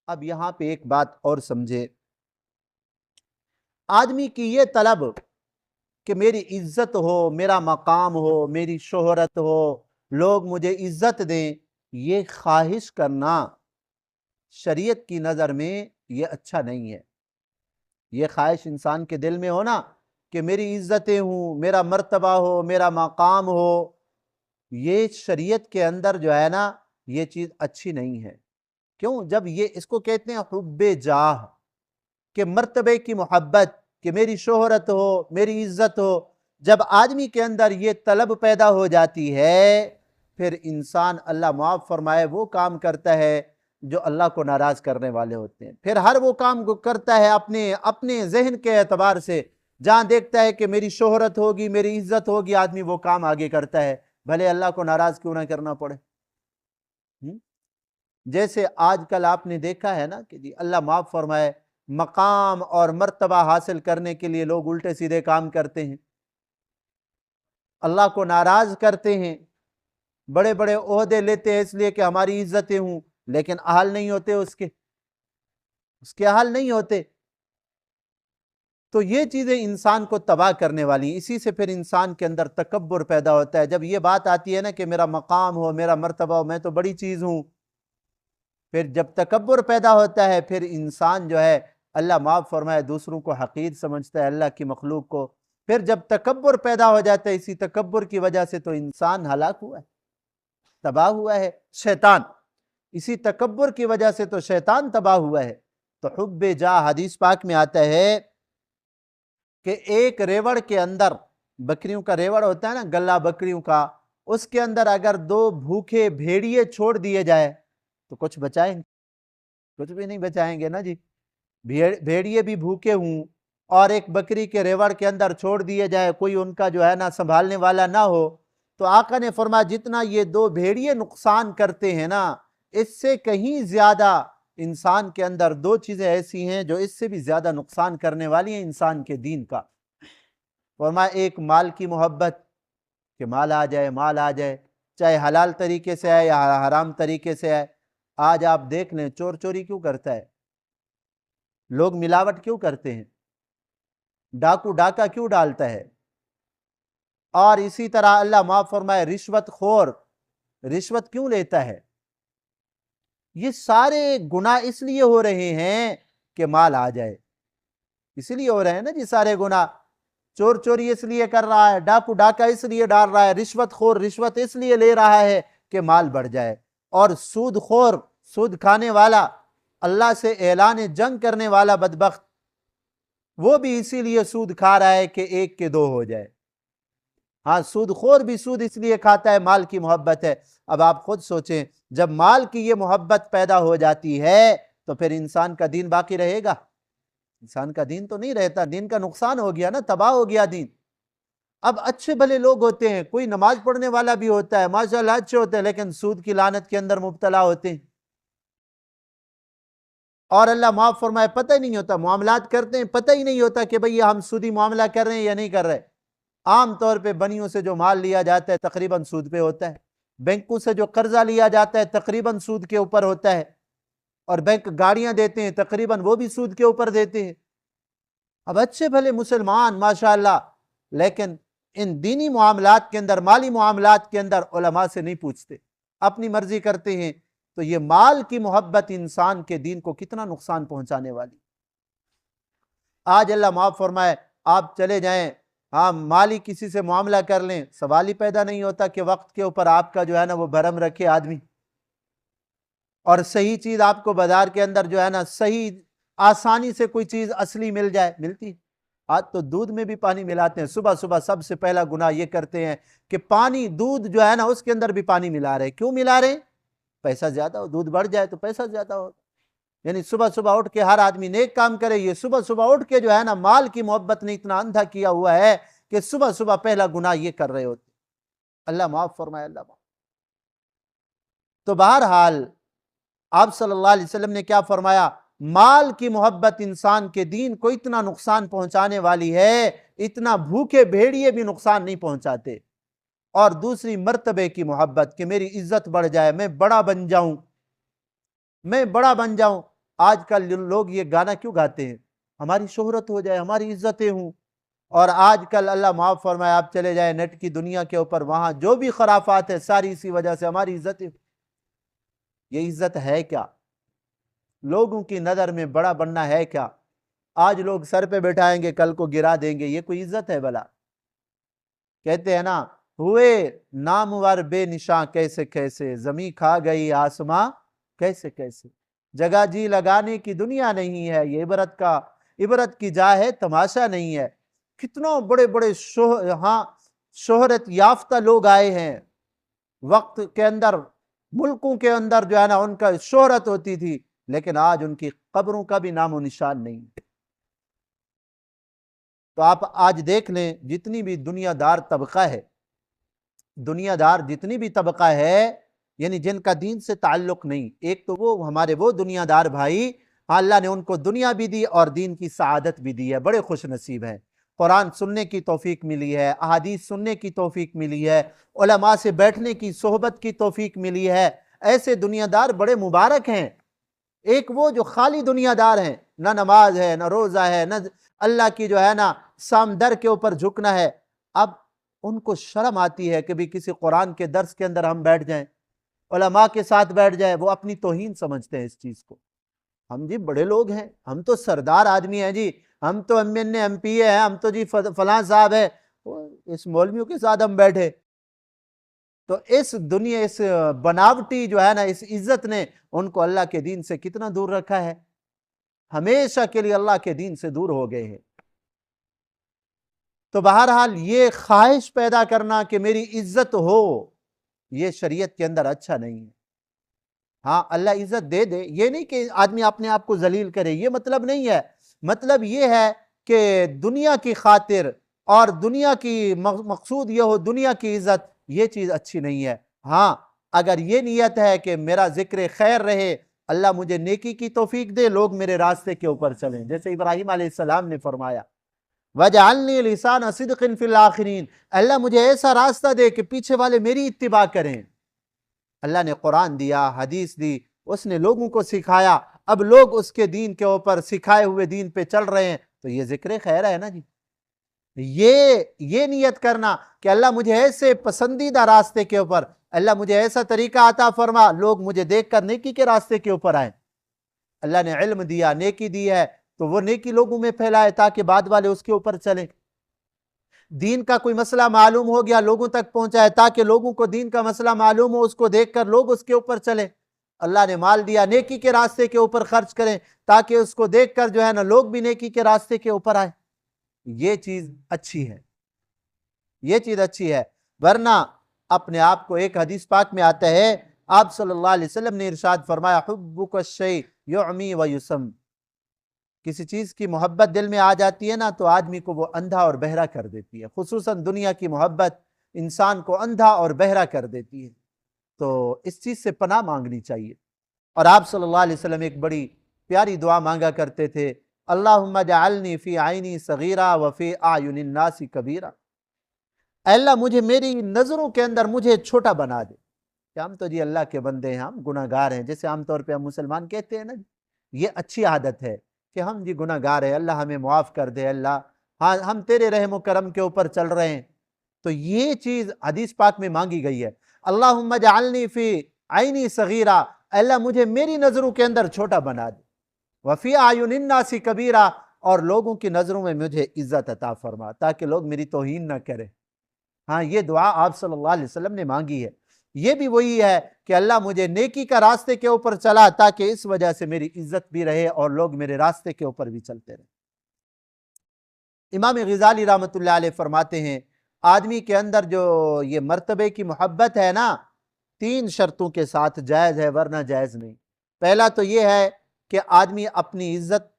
اب یہاں پہ ایک بات اور سمجھے، آدمی کی یہ طلب کہ میری عزت ہو، میرا مقام ہو، میری شہرت ہو، لوگ مجھے عزت دیں، یہ خواہش کرنا شریعت کی نظر میں یہ اچھا نہیں ہے۔ یہ خواہش انسان کے دل میں ہونا کہ میری عزتیں ہوں، میرا مرتبہ ہو، میرا مقام ہو، یہ شریعت کے اندر جو ہے نا یہ چیز اچھی نہیں ہے۔ کیوں؟ جب یہ اس کو کہتے ہیں حب جاہ، کہ مرتبے کی محبت، کہ میری شہرت ہو، میری عزت ہو، جب آدمی کے اندر یہ طلب پیدا ہو جاتی ہے پھر انسان اللہ معاف فرمائے وہ کام کرتا ہے جو اللہ کو ناراض کرنے والے ہوتے ہیں۔ پھر ہر وہ کام کرتا ہے اپنے ذہن کے اعتبار سے، جہاں دیکھتا ہے کہ میری شہرت ہوگی، میری عزت ہوگی، آدمی وہ کام آگے کرتا ہے، بھلے اللہ کو ناراض کیوں نہ کرنا پڑے۔ جیسے آج کل آپ نے دیکھا ہے نا کہ جی اللہ معاف فرمائے مقام اور مرتبہ حاصل کرنے کے لیے لوگ الٹے سیدھے کام کرتے ہیں، اللہ کو ناراض کرتے ہیں، بڑے بڑے عہدے لیتے ہیں اس لیے کہ ہماری عزتیں ہوں، لیکن اہل نہیں ہوتے اس کے اہل نہیں ہوتے۔ تو یہ چیزیں انسان کو تباہ کرنے والی ہیں۔ اسی سے پھر انسان کے اندر تکبر پیدا ہوتا ہے۔ جب یہ بات آتی ہے نا کہ میرا مقام ہو، میرا مرتبہ ہو، میں تو بڑی چیز ہوں، پھر جب تکبر پیدا ہوتا ہے پھر انسان جو ہے اللہ معاف فرمائے دوسروں کو حقیر سمجھتا ہے، اللہ کی مخلوق کو۔ پھر جب تکبر پیدا ہو جاتا ہے اسی تکبر کی وجہ سے تو انسان ہلاک ہوا ہے، تباہ ہوا ہے۔ شیطان، اسی تکبر کی وجہ سے تو شیطان تباہ ہوا ہے۔ تو حب جاہ، حدیث پاک میں آتا ہے کہ ایک ریوڑ کے اندر، بکریوں کا ریوڑ ہوتا ہے نا، گلہ بکریوں کا، اس کے اندر اگر 2 بھوکے بھیڑیے چھوڑ دیے جائے تو کچھ بچائیں گے؟ کچھ بھی نہیں بچائیں گے نا جی۔ بھیڑیے بھی بھوکے ہوں اور ایک بکری کے ریوڑ کے اندر چھوڑ دیے جائے، کوئی ان کا جو ہے نا سنبھالنے والا نہ ہو، تو آقا نے فرمایا جتنا یہ 2 بھیڑیے نقصان کرتے ہیں نا، اس سے کہیں زیادہ انسان کے اندر 2 چیزیں ایسی ہیں جو اس سے بھی زیادہ نقصان کرنے والی ہیں انسان کے دین کا۔ فرمایا ایک مال کی محبت، کہ مال آ جائے، چاہے حلال طریقے سے آئے یا حرام طریقے سے آئے۔ آج آپ دیکھ لیں چور چوری کیوں کرتا ہے، لوگ ملاوٹ کیوں کرتے ہیں، ڈاکو ڈاکہ کیوں ڈالتا ہے، اور اسی طرح اللہ معاف فرمائے رشوت خور رشوت کیوں لیتا ہے۔ یہ سارے گناہ اس لیے ہو رہے ہیں کہ مال آ جائے، اس لیے ہو رہے ہیں نا جی سارے گناہ۔ چور چوری اس لیے کر رہا ہے، ڈاکو ڈاکہ اس لیے ڈال رہا ہے، رشوت خور رشوت اس لیے لے رہا ہے کہ مال بڑھ جائے، اور سود خور، سود کھانے والا، اللہ سے اعلان جنگ کرنے والا بدبخت، وہ بھی اسی لیے سود کھا رہا ہے کہ 1 کے 2 ہو جائے۔ ہاں، سود خور بھی سود اس لیے کھاتا ہے، مال کی محبت ہے۔ اب آپ خود سوچیں، جب مال کی یہ محبت پیدا ہو جاتی ہے تو پھر انسان کا دین باقی رہے گا؟ انسان کا دین تو نہیں رہتا، دین کا نقصان ہو گیا نا، تباہ ہو گیا دین۔ اب اچھے بھلے لوگ ہوتے ہیں، کوئی نماز پڑھنے والا بھی ہوتا ہے، ماشاءاللہ اچھے ہوتے ہیں، لیکن سود کی لعنت کے اندر مبتلا ہوتے ہیں، اور اللہ معاف فرمائے پتہ ہی نہیں ہوتا، معاملات کرتے ہیں پتہ ہی نہیں ہوتا کہ بھئی ہم سودی معاملہ کر رہے ہیں یا نہیں کر رہے۔ عام طور پہ بنیوں سے جو مال لیا جاتا ہے تقریباً سود پہ ہوتا ہے، بینکوں سے جو قرضہ لیا جاتا ہے تقریباً سود کے اوپر ہوتا ہے، اور بینک گاڑیاں دیتے ہیں تقریباً وہ بھی سود کے اوپر دیتے ہیں۔ اب اچھے بھلے مسلمان ماشاءاللہ، لیکن ان دینی معاملات کے اندر، مالی معاملات کے اندر علماء سے نہیں پوچھتے، اپنی مرضی کرتے ہیں۔ تو یہ مال کی محبت انسان کے دین کو کتنا نقصان پہنچانے والی۔ آج اللہ معاف فرمائے آپ چلے جائیں، ہاں مالی کسی سے معاملہ کر لیں، سوال ہی پیدا نہیں ہوتا کہ وقت کے اوپر آپ کا جو ہے نا وہ بھرم رکھے آدمی، اور صحیح چیز آپ کو بازار کے اندر جو ہے نا صحیح آسانی سے کوئی چیز اصلی مل جائے، ملتی۔ آج تو دودھ میں بھی پانی ملاتے ہیں، صبح صبح سب سے پہلا گناہ یہ کرتے ہیں کہ پانی، دودھ جو ہے نا اس کے اندر بھی پانی ملا رہے ہیں۔ کیوں ملا رہے ہیں؟ پیسہ زیادہ ہو، دودھ بڑھ جائے تو پیسہ زیادہ ہو۔ یعنی صبح صبح اٹھ کے ہر آدمی نیک کام کرے، یہ صبح صبح اٹھ کے جو ہے نا مال کی محبت نے اتنا اندھا کیا ہوا ہے کہ صبح صبح پہلا گناہ یہ کر رہے ہوتے۔ اللہ معاف فرمائے، اللہ معاف۔ تو بہرحال آپ صلی اللہ علیہ وسلم نے کیا فرمایا؟ مال کی محبت انسان کے دین کو اتنا نقصان پہنچانے والی ہے، اتنا بھوکے بھیڑیے بھی نقصان نہیں پہنچاتے۔ اور دوسری مرتبے کی محبت، کہ میری عزت بڑھ جائے، میں بڑا بن جاؤں، میں بڑا بن جاؤں۔ آج کل لوگ یہ گانا کیوں گاتے ہیں؟ ہماری شہرت ہو جائے، ہماری عزتیں ہوں۔ اور آج کل اللہ معاف فرمائے آپ چلے جائیں نیٹ کی دنیا کے اوپر، وہاں جو بھی خرافات ہے ساری اسی وجہ سے ہماری عزتیں۔ یہ عزت ہے کیا؟ لوگوں کی نظر میں بڑا بننا ہے کیا؟ آج لوگ سر پہ بٹھائیں گے، کل کو گرا دیں گے، یہ کوئی عزت ہے بھلا؟ کہتے ہیں نا، ہوئے نامور بے نشاں کیسے کیسے، زمیں کھا گئی آسماں کیسے کیسے۔ جگہ جی لگانے کی دنیا نہیں ہے، یہ عبرت کی جا ہے، تماشا نہیں ہے۔ کتنوں بڑے بڑے شہرت یافتہ لوگ آئے ہیں وقت کے اندر، ملکوں کے اندر جو ہے نا ان کا شہرت ہوتی تھی، لیکن آج ان کی قبروں کا بھی نام و نشان نہیں۔ تو آپ آج دیکھ لیں جتنی بھی دنیا دار طبقہ ہے، دنیا دار جتنی بھی طبقہ ہے، یعنی جن کا دین سے تعلق نہیں، ایک تو وہ ہمارے وہ دنیا دار بھائی، اللہ نے ان کو دنیا بھی دی اور دین کی سعادت بھی دی ہے، بڑے خوش نصیب ہیں۔ قرآن سننے کی توفیق ملی ہے، احادیث سننے کی توفیق ملی ہے، علماء سے بیٹھنے کی صحبت کی توفیق ملی ہے، ایسے دنیا دار بڑے مبارک ہیں۔ ایک وہ جو خالی دنیا دار ہیں، نہ نماز ہے، نہ روزہ ہے، نہ اللہ کی جو ہے نا سامدر کے اوپر جھکنا ہے۔ اب ان کو شرم آتی ہے کہ بھی کسی قرآن کے درس کے اندر ہم بیٹھ جائیں، علماء کے ساتھ بیٹھ جائیں، وہ اپنی توہین سمجھتے ہیں اس چیز کو۔ ہم جی بڑے لوگ ہیں، ہم تو سردار آدمی ہیں جی، ہم تو ایم پی ہیں، ہم تو جی فلاں صاحب ہے، اس مولویوں کے ساتھ ہم بیٹھے۔ تو اس بناوٹی جو ہے نا اس عزت نے ان کو اللہ کے دین سے کتنا دور رکھا ہے، ہمیشہ کے لیے اللہ کے دین سے دور ہو گئے ہیں۔ تو بہرحال یہ خواہش پیدا کرنا کہ میری عزت ہو، یہ شریعت کے اندر اچھا نہیں ہے۔ ہاں اللہ عزت دے دے، یہ نہیں کہ آدمی اپنے آپ کو ذلیل کرے، یہ مطلب نہیں ہے۔ مطلب یہ ہے کہ دنیا کی خاطر اور دنیا کی مقصود یہ ہو دنیا کی عزت، یہ چیز اچھی نہیں ہے۔ ہاں اگر یہ نیت ہے کہ میرا ذکر خیر رہے، اللہ مجھے نیکی کی توفیق دے، لوگ میرے راستے کے اوپر چلیں، جیسے ابراہیم علیہ السلام نے فرمایا وَجَعَلْنِي لِسَانَ صِدْقٍ فِي الْآخِرِينَ، اللہ مجھے ایسا راستہ دے کہ پیچھے والے میری اتباع کریں۔ اللہ نے قرآن دیا، حدیث دی، اس نے لوگوں کو سکھایا، اب لوگ اس کے دین کے اوپر سکھائے ہوئے دین پہ چل رہے ہیں، تو یہ ذکر خیر ہے نا جی۔ یہ نیت کرنا کہ اللہ مجھے ایسے پسندیدہ راستے کے اوپر، اللہ مجھے ایسا طریقہ عطا فرما لوگ مجھے دیکھ کر نیکی کے راستے کے اوپر آئیں۔ اللہ نے علم دیا، نیکی دی ہے، تو وہ نیکی لوگوں میں پھیلائے تاکہ بعد والے اس کے اوپر چلیں۔ دین کا کوئی مسئلہ معلوم ہو گیا لوگوں تک پہنچائے تاکہ لوگوں کو دین کا مسئلہ معلوم ہو، اس کو دیکھ کر لوگ اس کے اوپر چلیں۔ اللہ نے مال دیا، نیکی کے راستے کے اوپر خرچ کریں تاکہ اس کو دیکھ کر جو ہے نا لوگ بھی نیکی کے راستے کے اوپر آئیں۔ یہ چیز اچھی ہے، یہ چیز اچھی ہے۔ ورنہ اپنے آپ کو، ایک حدیث پاک میں آتا ہے، آپ صلی اللہ علیہ وسلم نے ارشاد فرمایا حُبُّكَ الشَّيْء يُعْمِي وَيُسَمْ، کسی چیز کی محبت دل میں آ جاتی ہے نا تو آدمی کو وہ اندھا اور بہرا کر دیتی ہے، خصوصاً دنیا کی محبت انسان کو اندھا اور بہرا کر دیتی ہے۔ تو اس چیز سے پناہ مانگنی چاہیے۔ اور آپ صلی اللہ علیہ وسلم ایک بڑی پیاری دعا مانگا کرتے تھے، اللہم اجعلنی فی عینی صغیرہ وفی اعین الناس کبیرہ، اے اللہ مجھے میری نظروں کے اندر مجھے چھوٹا بنا دے۔ کہ ہم تو جی اللہ کے بندے ہیں، ہم گناہ گار ہیں، جیسے عام طور پہ ہم مسلمان کہتے ہیں نا، یہ اچھی عادت ہے کہ ہم جی گناہ گار ہیں، اللہ ہمیں معاف کر دے، اللہ ہاں ہم تیرے رحم و کرم کے اوپر چل رہے ہیں۔ تو یہ چیز حدیث پاک میں مانگی گئی ہے، اللہم اجعلنی فی عینی صغیرہ، اللہ مجھے میری نظروں کے اندر چھوٹا بنا دے، وفی اعین الناس کبیرہ، اور لوگوں کی نظروں میں مجھے عزت عطا فرما تاکہ لوگ میری توہین نہ کریں۔ ہاں یہ دعا آپ صلی اللہ علیہ وسلم نے مانگی ہے۔ یہ بھی وہی ہے کہ اللہ مجھے نیکی کا راستے کے اوپر چلا تاکہ اس وجہ سے میری عزت بھی رہے اور لوگ میرے راستے کے اوپر بھی چلتے رہیں۔ امام غزالی رحمۃ اللہ علیہ فرماتے ہیں آدمی کے اندر جو یہ مرتبے کی محبت ہے نا، 3 شرطوں کے ساتھ جائز ہے ورنہ جائز نہیں۔ پہلا تو یہ ہے کہ آدمی اپنی عزت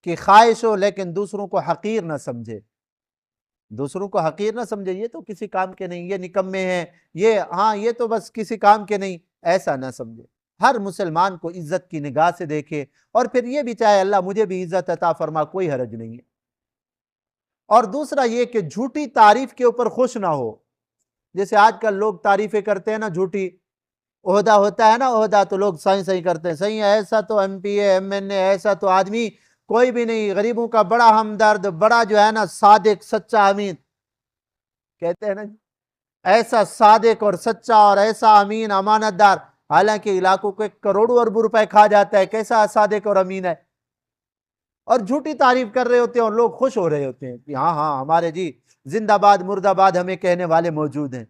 کی خواہش ہو لیکن دوسروں کو حقیر نہ سمجھے، دوسروں کو حقیر نہ سمجھے، یہ تو کسی کام کے نہیں، یہ نکمے ہیں، یہ تو بس کسی کام کے نہیں، ایسا نہ سمجھے۔ ہر مسلمان کو عزت کی نگاہ سے دیکھے اور پھر یہ بھی چاہے اللہ مجھے بھی عزت عطا فرما، کوئی حرج نہیں ہے۔ اور دوسرا یہ کہ جھوٹی تعریف کے اوپر خوش نہ ہو، جیسے آج کل لوگ تعریفیں کرتے ہیں نا جھوٹی، عہدہ ہوتا ہے نا عہدہ، تو لوگ صحیح صحیح کرتے ہیں، صحیح ہے ایسا تو M P A M N A ایسا تو آدمی کوئی بھی نہیں، غریبوں کا بڑا ہمدرد، بڑا جو ہے نا صادق سچا امین، کہتے ہیں نا ایسا صادق اور سچا اور ایسا امین امانت دار، حالانکہ علاقوں کو کروڑوں اربوں روپے کھا جاتا ہے، کیسا صادق اور امین ہے، اور جھوٹی تعریف کر رہے ہوتے ہیں اور لوگ خوش ہو رہے ہوتے ہیں کہ ہاں ہاں ہمارے جی زندہ باد مردہ باد ہمیں کہنے والے موجود ہیں۔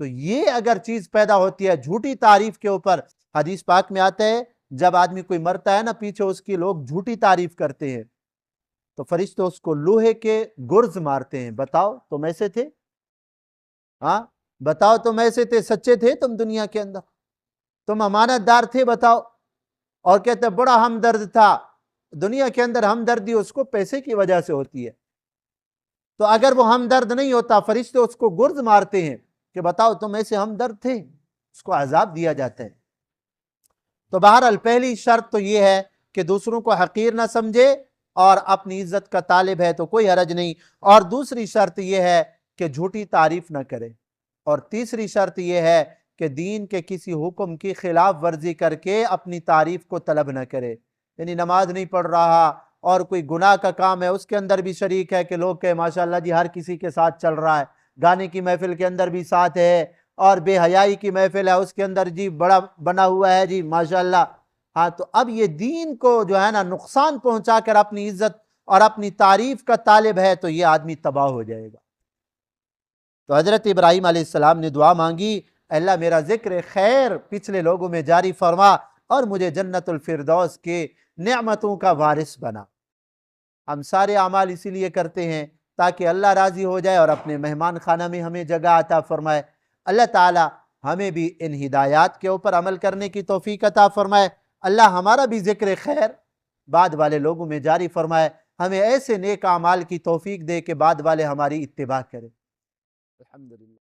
تو یہ اگر چیز پیدا ہوتی ہے جھوٹی تعریف کے اوپر، حدیث پاک میں آتا ہے جب آدمی کوئی مرتا ہے نا پیچھے اس کی لوگ جھوٹی تعریف کرتے ہیں تو فرشتے اس کو لوہے کے گرز مارتے ہیں، بتاؤ تم ایسے تھے؟ ہاں بتاؤ تم ایسے تھے، سچے تھے تم دنیا کے اندر، تم امانت دار تھے، بتاؤ؟ اور کہتے بڑا ہمدرد تھا، دنیا کے اندر ہمدردی اس کو پیسے کی وجہ سے ہوتی ہے، تو اگر وہ ہمدرد نہیں ہوتا فرشتے اس کو گرز مارتے ہیں کہ بتاؤ تم ایسے ہمدرد تھے، اس کو عذاب دیا جاتا ہے۔ تو بہرحال پہلی شرط تو یہ ہے کہ دوسروں کو حقیر نہ سمجھے اور اپنی عزت کا طالب ہے تو کوئی حرج نہیں، اور دوسری شرط یہ ہے کہ جھوٹی تعریف نہ کرے، اور تیسری شرط یہ ہے کہ دین کے کسی حکم کی خلاف ورزی کر کے اپنی تعریف کو طلب نہ کرے، یعنی نماز نہیں پڑھ رہا اور کوئی گناہ کا کام ہے اس کے اندر بھی شریک ہے کہ لوگ کہ ماشاءاللہ جی ہر کسی کے ساتھ چل رہا ہے، گانے کی محفل کے اندر بھی ساتھ ہے، اور بے حیائی کی محفل ہے اس کے اندر جی بڑا بنا ہوا ہے جی ماشاءاللہ، ہاں تو اب یہ دین کو جو ہے نا نقصان پہنچا کر اپنی عزت اور اپنی تعریف کا طالب ہے تو یہ آدمی تباہ ہو جائے گا۔ تو حضرت ابراہیم علیہ السلام نے دعا مانگی، اللہ میرا ذکر خیر پچھلے لوگوں میں جاری فرما اور مجھے جنت الفردوس کے نعمتوں کا وارث بنا۔ ہم سارے اعمال اسی لیے کرتے ہیں تاکہ اللہ راضی ہو جائے اور اپنے مہمان خانہ میں ہمیں جگہ عطا فرمائے۔ اللہ تعالی ہمیں بھی ان ہدایات کے اوپر عمل کرنے کی توفیق عطا فرمائے۔ اللہ ہمارا بھی ذکر خیر بعد والے لوگوں میں جاری فرمائے، ہمیں ایسے نیک اعمال کی توفیق دے کہ بعد والے ہماری اتباع کریں۔ الحمدللہ۔